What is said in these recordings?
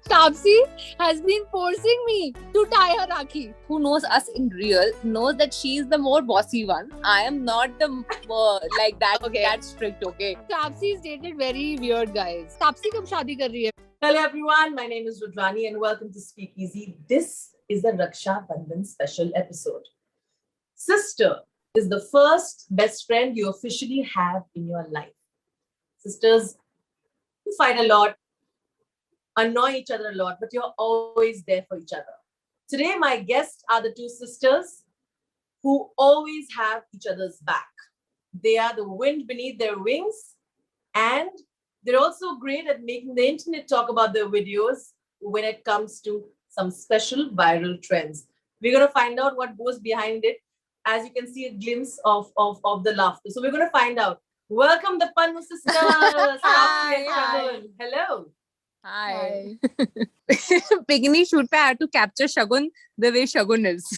Tapsi has been forcing me to tie her Rakhi. Who knows us in real knows that she's the more bossy one. I am not the like that. Okay, that strict. Okay. Tapsi's dated very weird guys. Tapsi कब शादी कर रही है? Hello everyone, my name is Rudrani and welcome to Speakeasy. This is the Raksha Bandhan special episode. Sister is the first best friend you officially have in your life. Sisters, you fight a lot, annoy each other a lot, but you're always there for each other. Today, my guests are the two sisters who always have each other's back. They are the wind beneath their wings, and they're also great at making the internet talk about their videos when it comes to some special viral trends. We're going to find out what goes behind it. As you can see, a glimpse of the laughter. So we're going to find out. Welcome the Pannu sisters. Hi. Hello. Hi. Bikini shoot pe I had to capture Shagun the way Shagun is.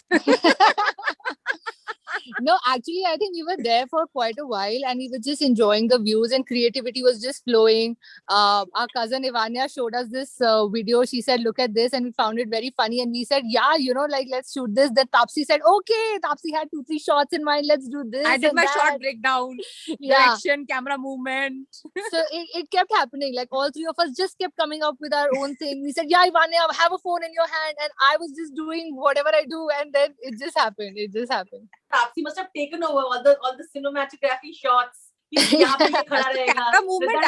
No, actually, I think we were there for quite a while and we were just enjoying the views and creativity was just flowing. Our cousin Ivania showed us this video. She said, look at this, and we found it very funny. And we said, yeah, let's shoot this. Then Tapsi said, okay. Tapsi had 2-3 shots in mind. Let's do this. I did my shot breakdown, direction, camera movement. So it kept happening. Like all three of us just kept coming up with our own thing. We said, yeah, Ivania, have a phone in your hand. And I was just doing whatever I do. And then it just happened. Tapsi must have taken over all the cinematography shots. The movement,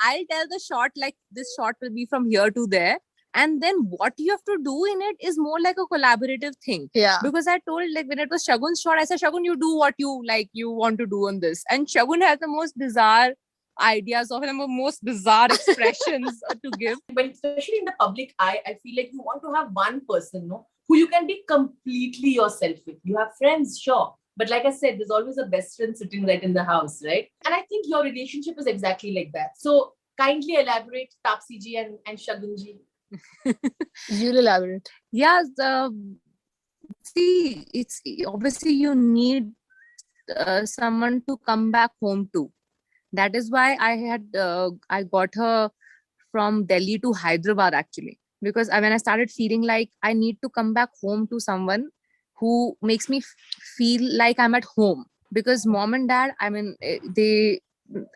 I'll tell the shot, like this shot will be from here to there. And then what you have to do in it is more like a collaborative thing. Yeah. Because I told, like, when it was Shagun's shot, I said, Shagun, you do what you want to do on this. And Shagun has the most bizarre ideas of the most bizarre expressions to give. But especially in the public eye, I feel like you want to have one person, who you can be completely yourself with. You have friends, sure. But like I said, there's always a best friend sitting right in the house, right? And I think your relationship is exactly like that. So kindly elaborate, Tapsi ji and Shagun ji. You'll elaborate. Yeah, see, it's obviously you need someone to come back home to. That is why I got her from Delhi to Hyderabad actually. Because when I started feeling like I need to come back home to someone who makes me feel like I'm at home. Because mom and dad, I mean,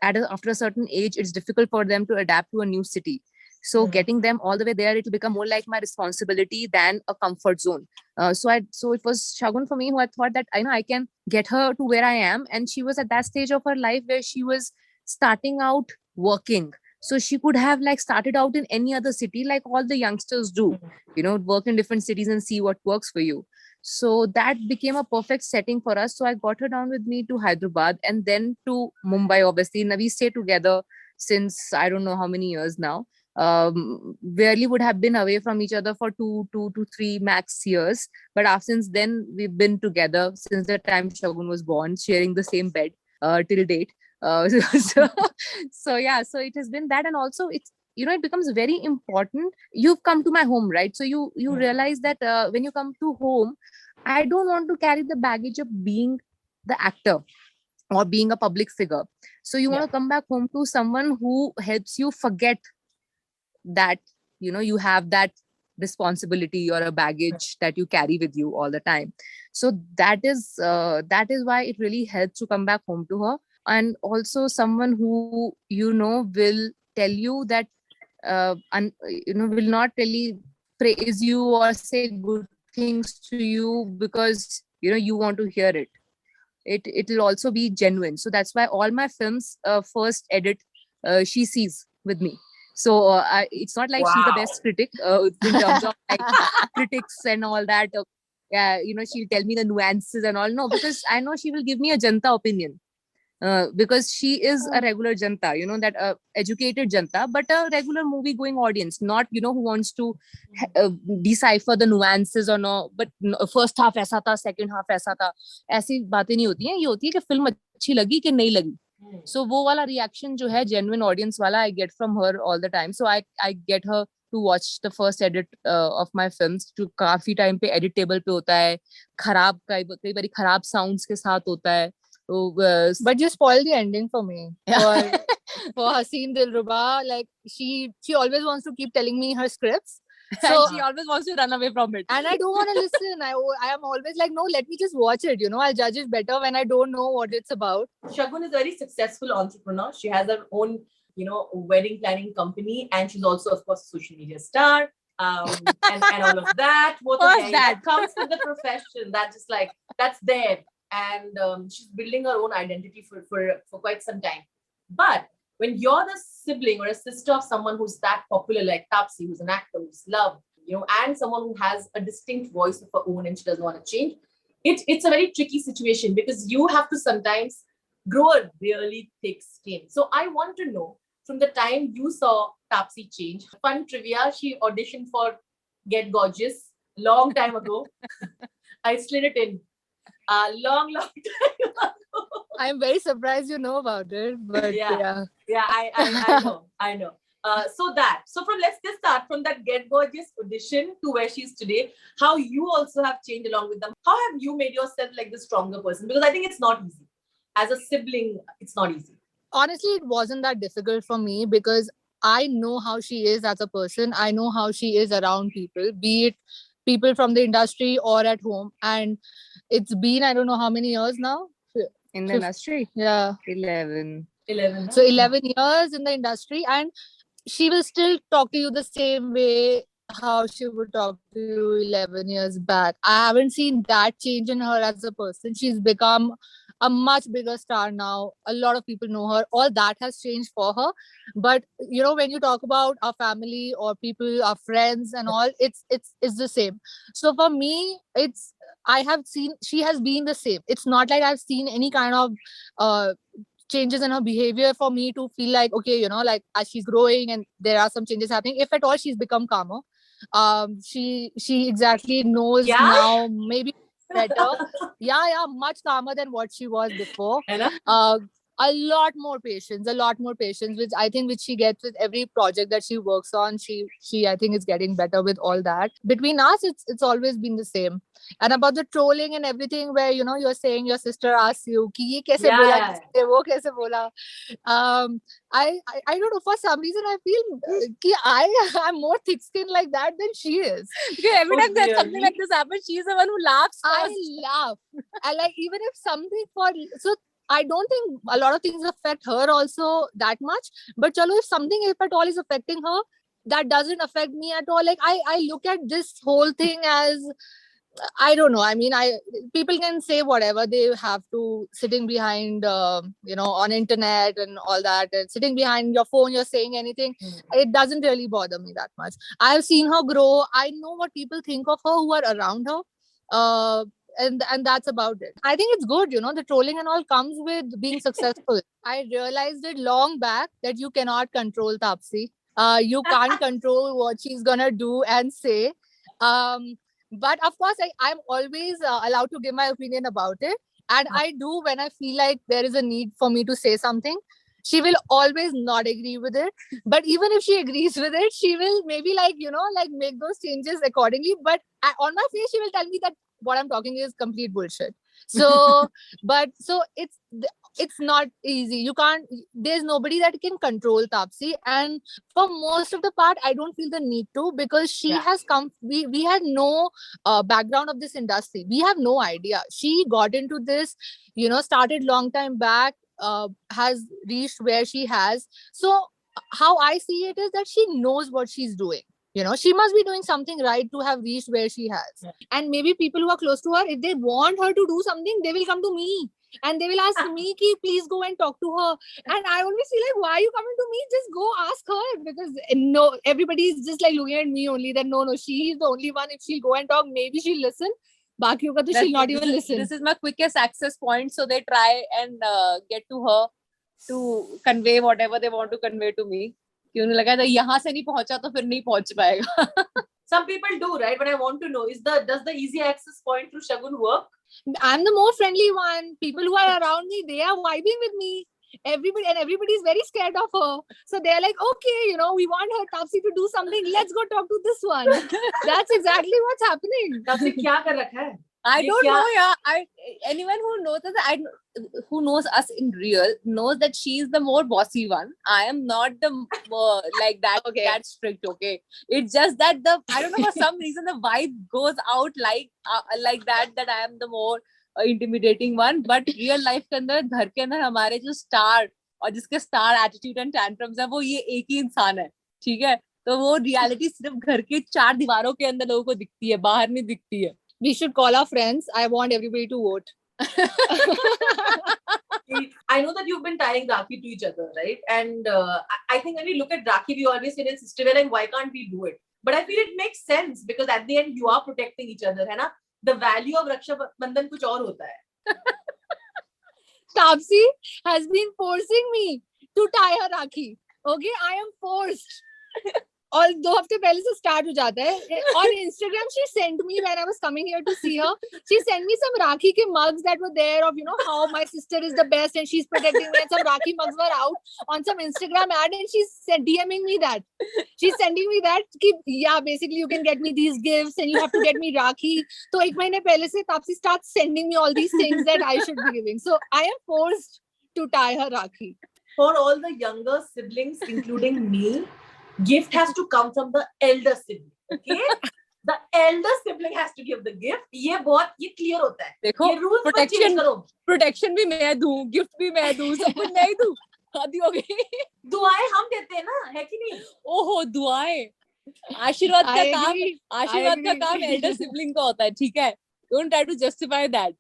after a certain age, it's difficult for them to adapt to a new city. So getting them all the way there, it will become more like my responsibility than a comfort zone. So it was Shagun for me, who I thought that I can get her to where I am. And she was at that stage of her life where she was starting out working. So she could have started out in any other city like all the youngsters do, work in different cities and see what works for you. So that became a perfect setting for us. So I got her down with me to Hyderabad and then to Mumbai, obviously. Now we stay together since I don't know how many years now. Barely would have been away from each other for 2 to 3 max years. But since then, we've been together since the time Shagun was born, sharing the same bed till date. So it has been that. And also it's it becomes very important. You've come to my home, right? So you realize that when you come to home, I don't want to carry the baggage of being the actor or being a public figure. So you want to come back home to someone who helps you forget that you have that responsibility or a baggage that you carry with you all the time. So that is why it really helps to come back home to her. And also someone who will tell you that will not really praise you or say good things to you because you want to hear it. It will also be genuine. So that's why all my films first edit she sees with me. So it's not like she's the best critic in terms of critics and all that. She'll tell me the nuances and all. No, because I know she will give me a janta opinion. Because she is a regular janta, that educated janta, but a regular movie going audience, not who wants to decipher the nuances or no. But first half aisa tha, second half aisa tha, ऐसी बातें नहीं होती हैं. ये होती है कि film अच्छी लगी कि नहीं लगी. So वो वाला reaction जो है genuine audience वाला, I get from her all the time. So I get her to watch the first edit of my films. जो काफी time पे edit table पे होता है, कई बारी खराब sounds के साथ होता है. But you spoiled the ending for me. Yeah. For Haseen Dilruba, like she always wants to keep telling me her scripts. So she always wants to run away from it. And I don't want to listen. I am always like, no, let me just watch it. I'll judge it better when I don't know what it's about. Shagun is a very successful entrepreneur. She has her own, wedding planning company, and she's also, of course, a social media star. And all of that. That comes with the profession. That's just like, that's there. And she's building her own identity for quite some time. But when you're the sibling or a sister of someone who's that popular, like Taapsee, who's an actor, who's loved, and someone who has a distinct voice of her own and she doesn't want to change, it's a very tricky situation because you have to sometimes grow a really thick skin. So I want to know, from the time you saw Taapsee change, fun trivia, she auditioned for Get Gorgeous long time ago. I slid it in a long time ago. I'm very surprised you know about it, but yeah. I know. So let's just start from that Get Gorgeous audition to where she is today. How you also have changed along with them. How have you made yourself like the stronger person? Because I think it's not easy. As a sibling, it's not easy. Honestly, it wasn't that difficult for me because I know how she is as a person. I know how she is around people, be it people from the industry or at home. And it's been, I don't know how many years now. In the industry? Yeah. 11. So 11 years in the industry, and she will still talk to you the same way how she would talk to you 11 years back. I haven't seen that change in her as a person. She's become a much bigger star now. A lot of people know her. All that has changed for her. But when you talk about our family or people, our friends and all, it's the same. So for me, I have seen she has been the same. It's not like I've seen any kind of changes in her behavior for me to feel like, okay, like as she's growing and there are some changes happening. If at all, she's become calmer. She exactly knows now, maybe better. Yeah, much calmer than what she was before. A lot more patience, which I think which she gets with every project that she works on. She I think is getting better with all that. Between us, it's always been the same. And about the trolling and everything, where you're saying your sister asks you कि ये कैसे बोला, वो कैसे बोला. I don't know, for some reason I feel I'm more thick-skinned like that than she is. Because every time there's something like this happens, she's the one who laughs first. I laugh. I like, even if something so I don't think a lot of things affect her also that much. But chalo, if something, if at all, is affecting her, that doesn't affect me at all. Like I look at this whole thing as, I don't know. I mean, people can say whatever they have to, sitting behind, on internet and all that, and sitting behind your phone, you're saying anything. It doesn't really bother me that much. I've seen her grow. I know what people think of her who are around her. And that's about it. I think it's good, the trolling and all comes with being successful. I realized it long back that you cannot control Taapsee. You can't control what she's gonna do and say. But of course, I'm always allowed to give my opinion about it. And I do when I feel like there is a need for me to say something. She will always not agree with it. But even if she agrees with it, she will maybe make those changes accordingly. But on my face, she will tell me that what I'm talking is complete bullshit. So, it's not easy. There's nobody that can control Taapsee. And for most of the part, I don't feel the need to, because she has come, we had no background of this industry. We have no idea. She got into this, started long time back, has reached where she has. So how I see it is that she knows what she's doing. She must be doing something right to have reached where she has. Yeah. And maybe people who are close to her, if they want her to do something, they will come to me. And they will ask me, please go and talk to her. And I always feel like, why are you coming to me? Just go ask her. Because everybody is just like looking at me only. That no, she is the only one. If she'll go and talk, maybe she'll listen. Bakiyon ka to she'll not even listen. This is my quickest access point. So they try and get to her to convey whatever they want to convey to me. कि उन्हें लगा था यहाँ से नहीं पहुंचा तो फिर नहीं पहुंच पाएगा. Some people do, right? But I want to know, does the easy access point through Shagun work? I'm the more friendly one. People who are around me, they are vibing with me. Everybody is very scared of her. So they're like, okay, we want her Taapsee to do something. Let's go talk to this one. That's exactly what's happening. Taapsee क्या कर रखा है? I ये don't क्या- know, yeah. Anyone who knows us, who knows us in real, knows that she is the more bossy one. I am not the like that. Okay. That strict. Okay, it's just that I don't know, for some reason the vibe goes out like that. That I am the more intimidating one. But real life के अंदर, घर के अंदर हमारे जो star और जिसके star attitude and tantrums है, वो ये एक ही इंसान है. ठीक है, तो वो reality सिर्फ घर के 4 दीवारों के अंदर लोगों को दिखती है, बाहर नहीं दिखती है. We should call our friends. I want everybody to vote. I know that you've been tying Rakhi to each other, right? And I think when we look at Rakhi, we always say, sister, we're like, why can't we do it? But I feel it makes sense because at the end, you are protecting each other, है ना? The value of Raksha Bandhan कुछ और होता है. Taapsee has been forcing me to tie her Rakhi. Okay, I am forced. और 2 हफ्ते पहले से स्टार्ट हो जाता है. On Instagram she sent me, when I was coming here to see her, she sent me some Rakhi के mugs that were there of, you know, how my sister is the best and she's protecting me, and some Rakhi mugs were out on some Instagram ad, and she's DMing me that. She's sending me that कि yeah, basically you can get me these gifts and you have to get me Rakhi. तो 1 महीने पहले से Taapsee starts sending me all these things that I should be giving. So I am forced to tie her Rakhi. For all the younger siblings, including me, gift has to come from the elder sibling. Okay? The elder sibling has to give the gift. ये clear होता है. देखो, ये rules मत change protection करो. Protection भी मैं दूं, गिफ्ट भी मैं दूं, सब कुछ मैं ही दूं. शादी हो गई. दुआएं हम देते हैं ना, है कि नहीं? ओहो, दुआएं. आशीर्वाद का I काम, agree. आशीर्वाद का agree. काम एल्डर सिबलिंग का होता है. ठीक है, don't try to justify that.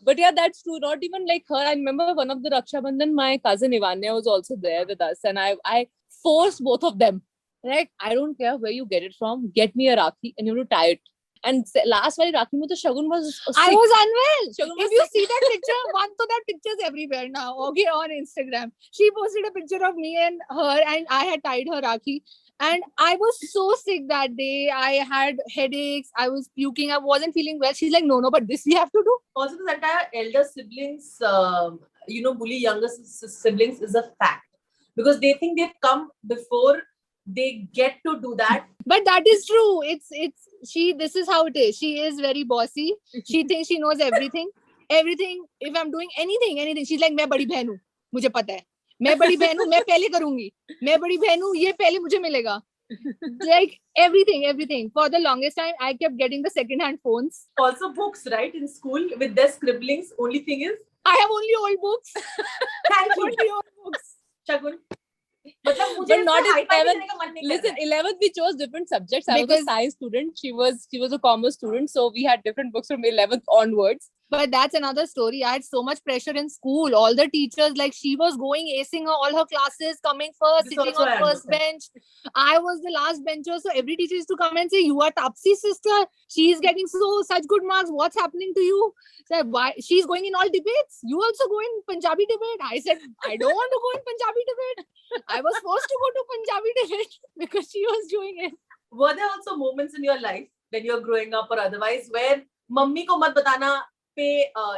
But yeah, that's true. Not even like her. I remember one of the Raksha Bandhan, my cousin Ivania was also there with us, and I forced both of them. Like, I don't care where you get it from, get me a Rakhi and you have to tie it. And last wali Rakhi mein to Shagun was sick. I was unwell. Shagun If was you sick. see that picture, so that picture's everywhere now. Okay, on Instagram, she posted a picture of me and her, and I had tied her Rakhi. And I was so sick that day. I had headaches. I was puking. I wasn't feeling well. She's like, no, but this we have to do. Also, this entire elder siblings, bully younger siblings is a fact because they think they've come before they get to do that. But that is true. This is how it is. She is very bossy. She thinks she knows everything. Everything. If I'm doing anything, she's like, मैं बड़ी बहन हूँ, मुझे पता है. मैं बड़ी बहन हूँ, मैं पहले करूँगी. मैं बड़ी बहन हूँ, ये पहले मुझे मिलेगा. Like everything. For the longest time, I kept getting the second-hand phones. Also, books, right? In school with their scribblings. Only thing is, I have only old books. thank you, Only old books. Shagun. मतलब मुझे But not इसका in high-five 11th. देने का मन नहीं कर Listen, रहा है. 11th we chose different subjects. I was a Because- science student. She was a commerce student. So we had different books from 11th onwards. But that's another story. I had so much pressure in school. All the teachers, like, she was going, acing all her classes, coming first, This sitting also on I first bench. I was the last bencher. So every teacher used to come and say, you are Taapsee's sister. She's getting such good marks. What's happening to you? So why she's going in all debates? You also go in Punjabi debate? I said, I don't want to go in Punjabi debate. I was forced to go to Punjabi debate because she was doing it. Were there also moments in your life when you were growing up or otherwise where mummy को मत बताना पे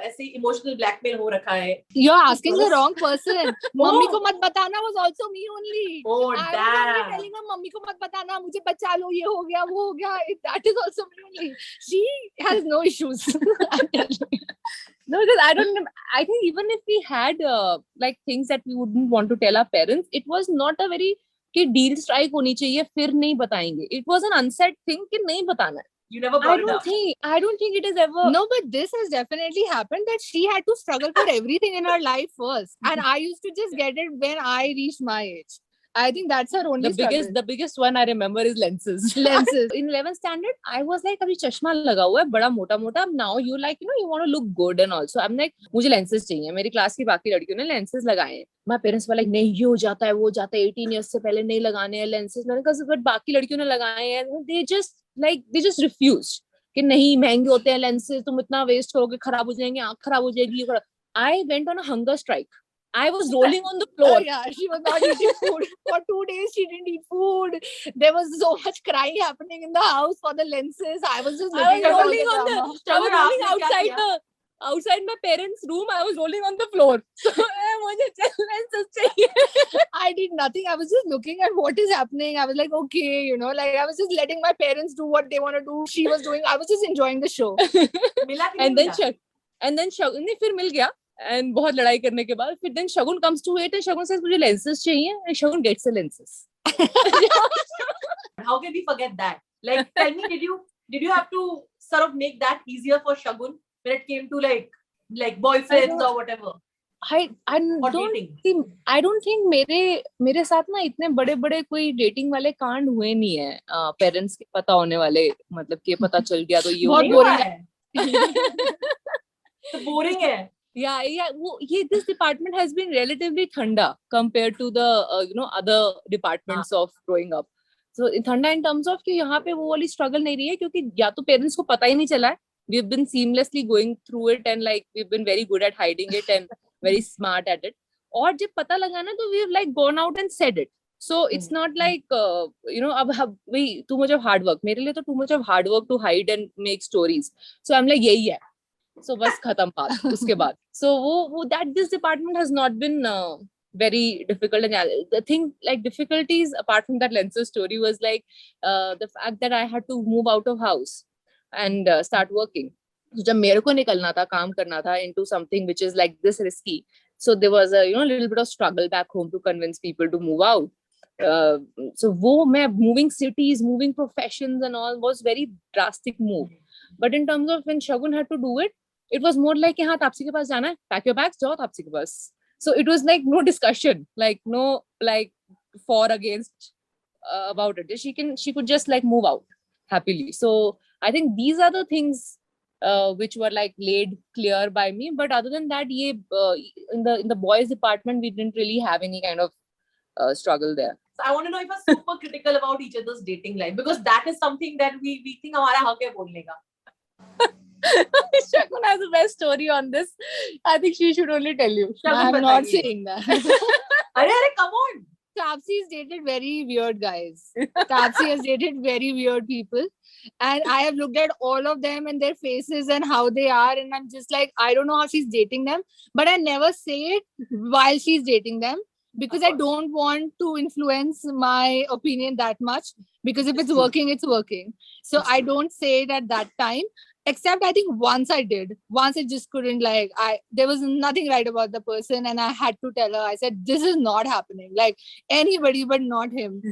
ऐसे emotional blackmail हो रखा है? You're asking the wrong person. Oh. Mummy ko mat batana was also me only. Oh, I was only damn. telling her, mummy ko mat batana, mujhe bacha lo, ye ho gaya, wo ho gaya. That is also me only. She has no issues. I'm telling you. No, because I don't know. I think even if we had like things that we wouldn't want to tell our parents, it was not a very कि deal strike होनी चाहिए फिर नहीं बताएंगे. It was an unsaid thing कि नहीं बताना है. You never I brought it don't up. think it is ever. No, but this has definitely happened that she had to struggle for everything in her life first. And I used to just get it when I reached my age. I think that's her only struggle. The biggest one I remember is lenses. Lenses. In 11th standard, I was like, अभी चश्मा लगा हुआ है बड़ा मोटा मोटा. Now you like, you want to look good and also. I'm like, मुझे lenses चाहिए. मेरी क्लास की बाकी लड़कियों ने lenses लगाए हैं. My parents were like, नहीं ये हो जाता है, वो हो जाता है. 18 years से पहले नहीं लगाने हैं lenses. मैंने कहा but बाकी लड़कियों ने लगाए हैं. They just refused. कि नहीं महंगे होते हैं lenses. तुम इतना waste करोगे, खराब हो जाएंगे, आँख खराब हो जाएगी. I went on a hunger strike. I was rolling on the floor. Oh, yeah, she was not eating food. For 2 days, she didn't eat food. There was so much crying happening in the house for the lenses. I was just looking at all the drama. I was rolling outside outside my parents' room, I was rolling on the floor. So मुझे lenses चाहिए. I did nothing. I was just looking at what is happening. I was like, okay, you know, like I was just letting my parents do what they want to do. She was doing, I was just enjoying the show. मिला कि नहीं And then मिला? Shagun ने फिर मिल गया. And बहुत लड़ाई करने के बाद फिर then Shagun comes to it and Shagun says मुझे lenses चाहिए and Shagun gets the lenses. How can we forget that? Like, tell me, did you have to sort of make that easier for Shagun when it came to like boyfriends or whatever, I or don't dating? think I don't think मेरे साथ ना इतने बड़े बड़े कोई dating वाले कांड हुए नहीं है पेरेंट्स के पता होने वाले, मतलब कि पता चल गया तो ये बहुत नहीं boring हुआ है. तो boring है. yeah वो ये this department has been relatively thanda compared to the other departments of growing up. So thanda in terms of कि यहाँ पे वो वाली struggle नहीं रही है क्योंकि या तो पेरेंट्स को पता ही नहीं चला है. We've been seamlessly going through it and like we've been very good at hiding it and very smart at it. और जब पता लगा ना तो we've like gone out and said it. So it's not like अब वही too much of hard work. मेरे लिए तो too much of hard work to hide and make stories. So I'm like यही है. So बस खत्म बात उसके बाद. So वो that this department has not been very difficult. And the thing like difficulties apart from that lenses story was like the fact that I had to move out of house and start working. So जब मेरे को निकलना था, काम करना था into something which is like this risky. So there was a little bit of struggle back home to convince people to move out. So वो मैं moving cities, moving professions and all was very drastic move. But in terms of when Shagun had to do it, it was more like हाँ तापसी के पास जाना है, pack your bags, जाओ तापसी के पास. So it was like no discussion, like no like for against about it. She could just like move out happily. So I think these are the things which were like laid clear by me. But other than that, in the boys department, we didn't really have any kind of struggle there. So I want to know if you're super critical about each other's dating life, because that is something that we think हमारा हक है बोलने का. Shagun has the best story on this. I think she should only tell you. I'm not saying that. अरे come on. Tapsi's dated very weird guys. Tapsi has dated very weird people. And I have looked at all of them and their faces and how they are. And I'm just like, I don't know how she's dating them. But I never say it while she's dating them, because I don't want to influence my opinion that much. Because if it's working, it's working. So I don't say it at that time. Except I think once I did. Once I just couldn't there was nothing right about the person and I had to tell her. I said, this is not happening. Like anybody but not him.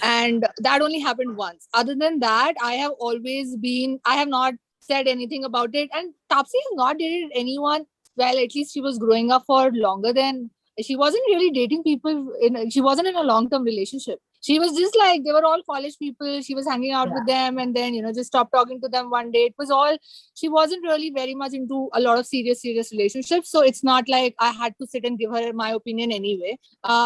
And that only happened once. Other than that, I have not said anything about it. And Tapsi has not dated anyone. Well, at least she was growing up for longer than, she wasn't really dating people. She wasn't in a long-term relationship. She was just like, they were all college people. She was hanging out with them and then, just stopped talking to them one day. It was all, she wasn't really very much into a lot of serious relationships. So it's not like I had to sit and give her my opinion anyway.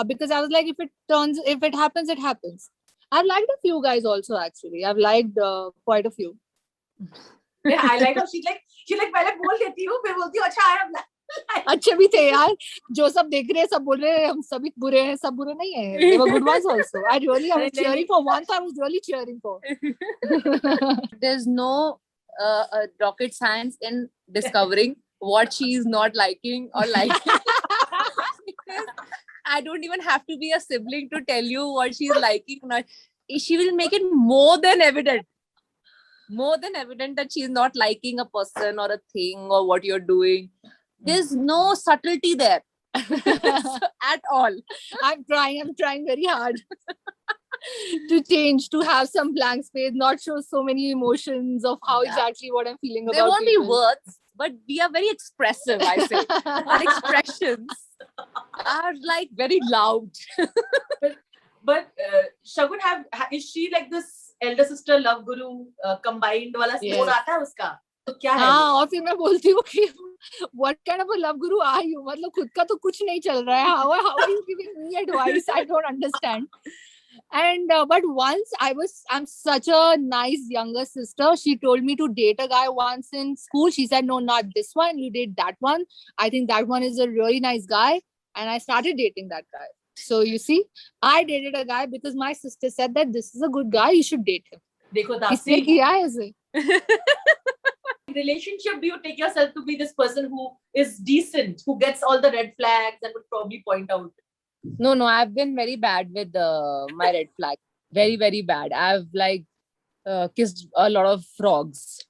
Because I was like, if it happens, it happens. I've liked a few guys also, actually. I've liked quite a few. Yeah, I like how she पहले बोल देती हूँ, फिर बोलती हूँ अच्छा I have अच्छे भी थे यार, जो सब देख रहे हैं सब बोल रहे हैं हम सभी बुरे हैं, सब बुरे नहीं हैं. They were good ones also. I was cheering for once. I was really cheering for. There's no rocket science in discovering what she is not liking or liking. I don't even have to be a sibling to tell you what she's liking or not. She will make it more than evident that she's not liking a person or a thing or what you're doing. There's no subtlety there at all. I'm trying very hard to change, to have some blank space, not show so many emotions of how exactly what I'm feeling about. There won't people. be words, but we are very expressive, I say. Our expressions are like very loud. But Shagun is she like this elder sister love guru combined वाला mode आता है उसका? तो क्या है? हाँ, और फिर मैं बोलती हूँ कि what kind of a love guru are you? मतलब खुद का तो कुछ नहीं चल रहा है. How are you giving me advice? I don't understand. And but once I'm such a nice younger sister. She told me to date a guy once in school. She said, no, not this one. You date that one. I think that one is a really nice guy. And I started dating that guy. So you see, I dated a guy because my sister said that this is a good guy. You should date him. देखो इसने किया है इसे. relationship do you take yourself to be this person who is decent, who gets all the red flags and would probably point out? No, I've been very bad with my red flag. Very, very bad. I've like kissed a lot of frogs.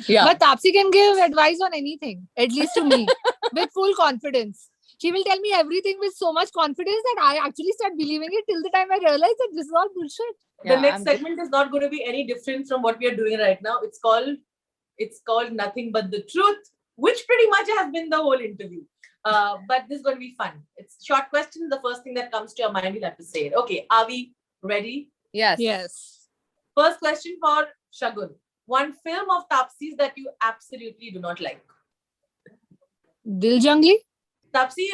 Yeah. But Tapsi can give advice on anything, at least to me, with full confidence. She will tell me everything with so much confidence that I actually start believing it till the time I realize that this is all bullshit. The next segment is not going to be any different from what we are doing right now. It's called Nothing But the Truth, which pretty much has been the whole interview. But this is going to be fun. It's short questions. The first thing that comes to your mind, you'll have to say it. Okay, are we ready? Yes. Yes. First question for Shagun. One film of Tapsi's that you absolutely do not like. Dil Jungli? Tapsi,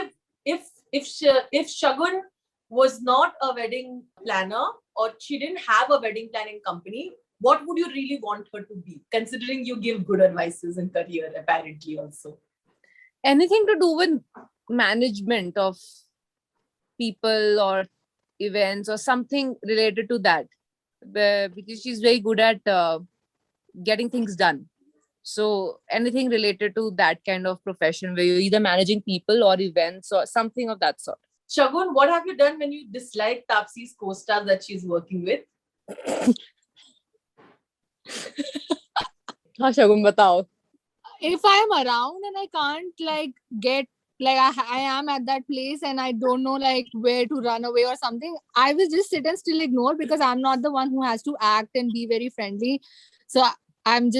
if Shagun was not a wedding planner or she didn't have a wedding planning company, what would you really want her to be? Considering you give good advices in career, apparently also. Anything to do with management of people or events or something related to that, because she's very good at getting things done. So anything related to that kind of profession where you're either managing people or events or something of that sort. Shagun, what have you done when you dislike Tapsi's co-star that she's working with? हाँ Shagun, बताओ. If I am around and I can't like get like I am at that place and I don't know like where to run away or something, I will just sit and still ignore because I'm not the one who has to act and be very friendly. So I'm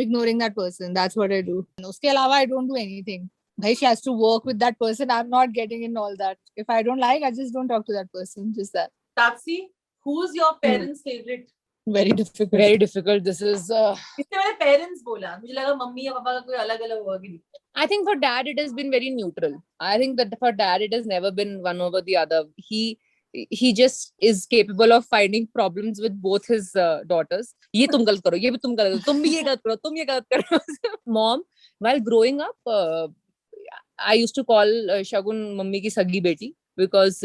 ignoring that person. That's what I do. Uske alawa, I don't do anything. Bhai, she has to work with that person. I'm not getting in all that. If I don't like, I just don't talk to that person. Just that. Tapsi, who's your parents' favorite? Very difficult. Very difficult. This is. इससे मैंने parents बोला. मुझे लगा mummy या पापा का कोई अलग-अलग होगा कि नहीं. I think for dad it has been very neutral. I think that for dad it has never been one over the other. He just is capable of finding problems with both his daughters. ये तुम गलत करो, ये भी तुम गलत करो, तुम भी ये गलत करो, तुम ये गलत करो. Mom, while growing up, I used to call Shagun mummy ki sagi beti because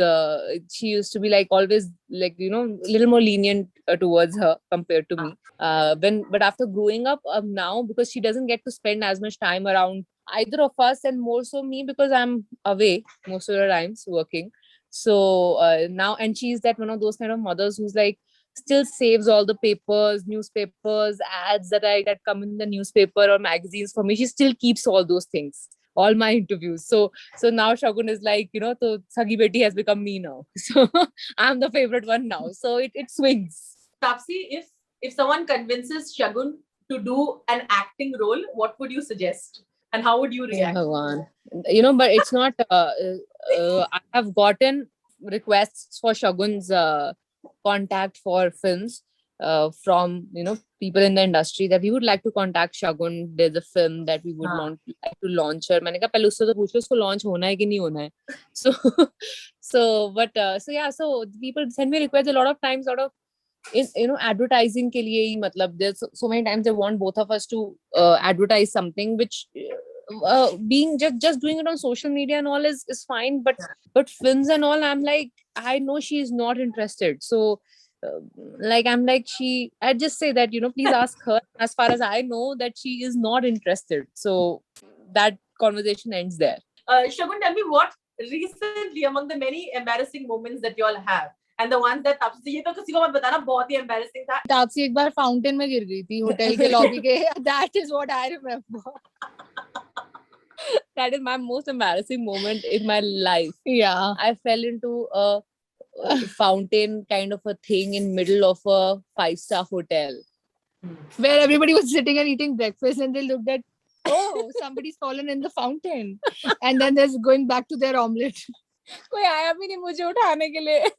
she used to be like always like a little more lenient towards her compared to me. But after growing up now, because she doesn't get to spend as much time around either of us, and more so me because I'm away most of the times working. So now, and she's that one of those kind of mothers who's like still saves all the papers, newspapers, ads that come in the newspaper or magazines for me. She still keeps all those things, all my interviews. So now Shagun is like, so Sagi Beti has become me now. So I'm the favorite one now. So it swings. Tapsi, if someone convinces Shagun to do an acting role, what would you suggest? And how would you react? But it's not. I have gotten requests for Shagun's contact for films from people in the industry that we would like to contact Shagun. There's a film that we would like to launch her. मैंने कहा पहले उससे तो पूछ लो उसको launch होना है कि नहीं होना है. So people send me requests a lot of times out of advertising के लिए ही, मतलब there's so many times they want both of us to advertise something, which being just doing it on social media and all is fine, but films and all, I'm like, I know she's not interested. So I just say that please ask her. As far as I know, that she is not interested. So that conversation ends there. Shagun, tell me what recently among the many embarrassing moments that you all have, and the ones that Tapsi, ये तो किसी को मत बताना, बहुत ही embarrassing था. Tapsi एक बार fountain में गिर गई थी होटल के lobby के. That is what I remember. That is my most embarrassing moment in my life. Yeah. I fell into a fountain kind of a thing in middle of a 5-star hotel. Where everybody was sitting and eating breakfast and they looked at, oh, somebody's fallen in the fountain. And then they're going back to their omelette. कोई आया भी नहीं मुझे उठाने के लिए.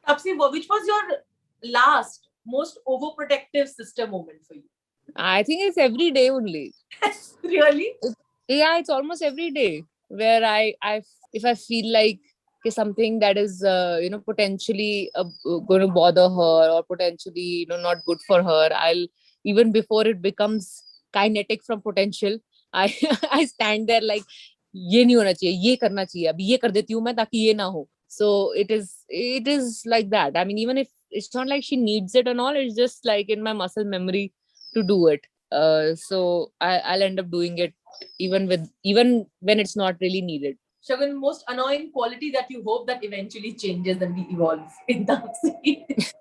Tapsi, which was your last most overprotective sister moment for you? I think it's every day only. Really? Yeah, it's almost every day where if I feel like something that is potentially going to bother her or potentially not good for her, I'll, even before it becomes kinetic from potential, I stand there like ये नहीं होना चाहिए, ये करना चाहिए, अभी ये कर देती हूँ मैं ताकि ये ना हो. So it is like that. I mean, even if it's not like she needs it and all, it's just like in my muscle memory to do it. So I'll end up doing it even when it's not really needed. Shagun, most annoying quality that you hope that eventually changes and we evolve in Taapsee?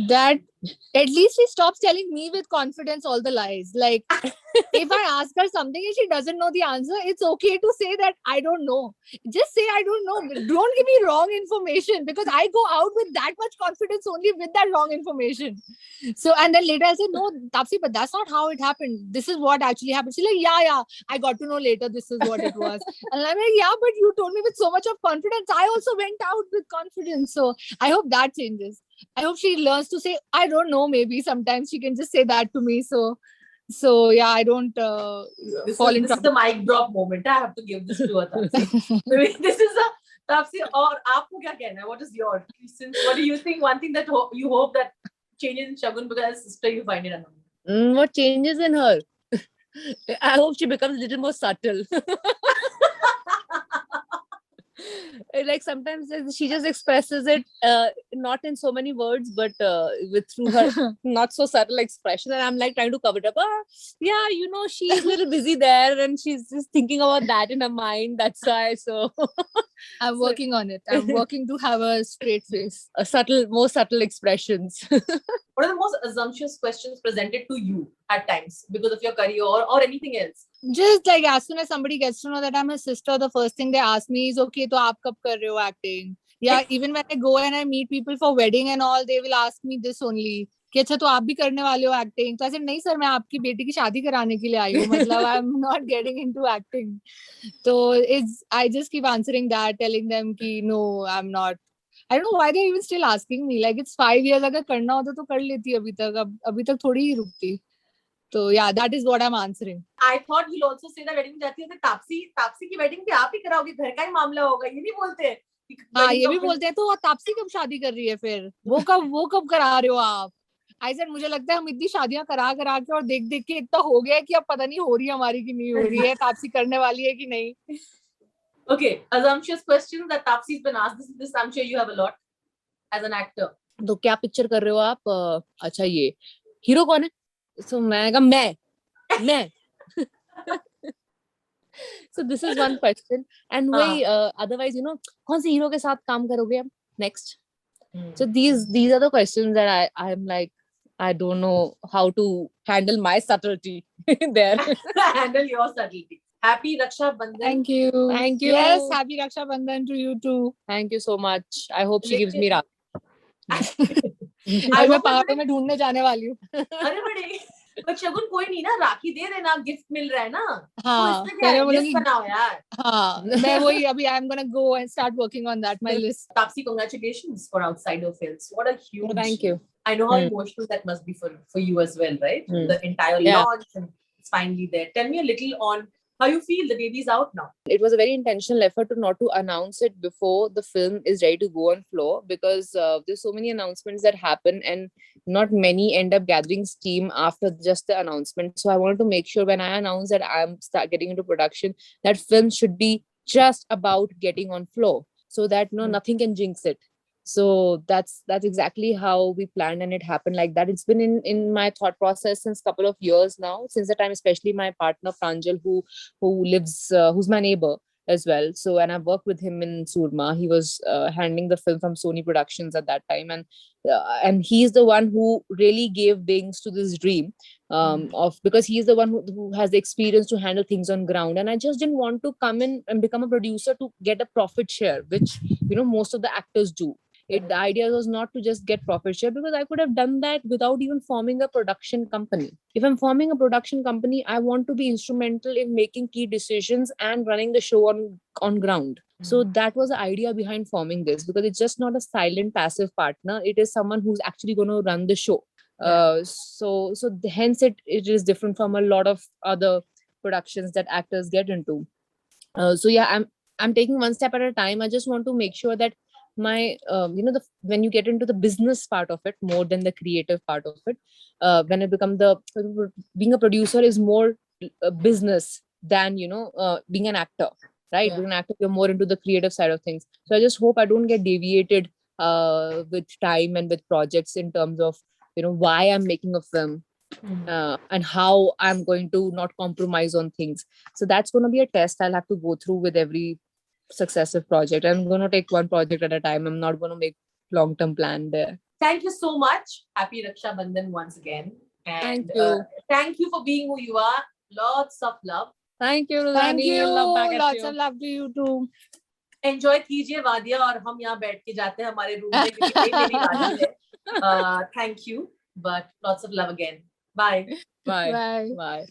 That at least she stops telling me with confidence all the lies. Like, if I ask her something and she doesn't know the answer, it's okay to say that I don't know. Just say I don't know. Don't give me wrong information, because I go out with that much confidence only with that wrong information. So, and then later I said, no, Taapsee, but that's not how it happened. This is what actually happened. She's like, yeah, I got to know later this is what it was. And I'm like, yeah, but you told me with so much of confidence. I also went out with confidence. So I hope that changes. I hope she learns to say, I don't know, maybe sometimes she can just say that to me. So yeah, I don't fall in This is trouble. the mic drop moment. I have to give this to her, Taapsee. This is a Taapsee. Or आपको क्या कहना है? What is your what do you think? One thing that you hope that changes in Shagun because as a sister you find it annoying. What changes in her? I hope she becomes a little more subtle. Like sometimes she just expresses it not in so many words, but with through her not so subtle expression, and I'm like trying to cover it up. Yeah, she's a little busy there and she's just thinking about that in her mind, that's why. So I'm working on it. I'm working to have a straight face. more subtle expressions. What are the most assumptuous questions presented to you at times because of your career or anything else? Just like as soon as somebody gets to know that I'm a sister, the first thing they ask me is, okay, तो आप कब कर रहे हो acting? Yeah, even when I go and I meet people for wedding and all, they will ask me this only. कि अच्छा तो आप भी करने वाले हो एक्टिंग? तो ऐसे नहीं सर, मैं आपकी बेटी की शादी कराने के लिए आई हूँ. मतलब I'm not getting into acting. So I just keep answering that, telling them कि no, I'm not. I don't know why they're even still asking me. Like it's 5 years. अगर करना होता तो कर लेती अभी तक. अभी तक थोड़ी ही रुकती. So yeah, that is what I'm answering. I thought you'll also say that wedding में जाती है तो तापसी की wedding पे आप ही कराओगे, घर का ही मामला होगा. ये नहीं बोलते हैं. हाँ, ये भी बोलते हैं. तो तापसी कब शादी कर रही है फिर? वो कब करा रहे हो आप? I said मुझे लगता है हम इतनी शादियां करा के और देख के इतना हो गया है कि अब पता नहीं हो रही है हमारी कि नहीं हो रही है. तापसी करने वाली है कि नहीं. Okay, assumptuous questions that Taapsee's been asked. This I'm sure you have a lot as an actor. तो क्या पिक्चर कर रहे हो आप? अच्छा ये हीरो कौन है? So मैं So this is one question. And वही otherwise कौन से हीरो के साथ काम करोगे अब next? So these are the questions that I'm like, I don't know how to handle my subtlety there. Handle your subtlety. Happy Raksha Bandhan. Thank you. Thank you. Yes, happy Raksha Bandhan to you too. Thank you so much. I hope she gives me Rakhi. आज मैं पहाड़ों में ढूंढने जाने वाली हूँ. अरे बड़े पर शगुन कोई नहीं ना, राखी दे देना, गिफ्ट मिल रहा है ना. हाँ, तो इसमें लिस्ट बनाओ यार. हाँ, मैं वही अभी I'm gonna go and start working on that, my list. Taapsee, congratulations for Outsider Films. What a huge. Oh, thank you. I know how emotional that must be for you as well, right? The entire launch and it's finally there. Tell me a little on how you feel the baby's out now. It was a very intentional effort not to announce it before the film is ready to go on floor, because there's so many announcements that happen and not many end up gathering steam after just the announcement. So I wanted to make sure when I announce that I'm getting into production, that film should be just about getting on floor, so that nothing can jinx it. So that's exactly how we planned, and it happened like that. It's been in my thought process since couple of years now, since the time, especially my partner Pranjal, who lives who's my neighbor as well. So, and I've worked with him in Surma. He was handling the film from Sony Productions at that time, and he's the one who really gave wings to this dream because he's the one who has the experience to handle things on ground. And I just didn't want to come in and become a producer to get a profit share, which most of the actors do. The idea was not to just get profit share, because I could have done that without even forming a production company. If I'm forming a production company, I want to be instrumental in making key decisions and running the show on ground. So that was the idea behind forming this, because it's just not a silent passive partner. It is someone who's actually going to run the show. So hence it is different from a lot of other productions that actors get into. So yeah, I'm taking one step at a time. I just want to make sure that my when you get into the business part of it more than the creative part of it, when it become being a producer is more business than being an actor, right? Being an actor, you're more into the creative side of things. So I just hope I don't get deviated with time and with projects in terms of why I'm making a film. and how I'm going to not compromise on things. So that's going to be a test I'll have to go through with every successive project. I'm going to take one project at a time. I'm not going to make long-term plan there. Thank you so much. Happy Raksha Bandhan once again. And Thank you. Thank you for being who you are. Lots of love. Thank you, Thank Ruzani. you. Love back at Lots you. of love to you too. Enjoy कीजिए वादिया और हम यहाँ बैठ के जाते हैं हमारे room में क्योंकि ये मेरी वादी है. Thank you, but lots of love again. Bye. Bye. Bye. Bye.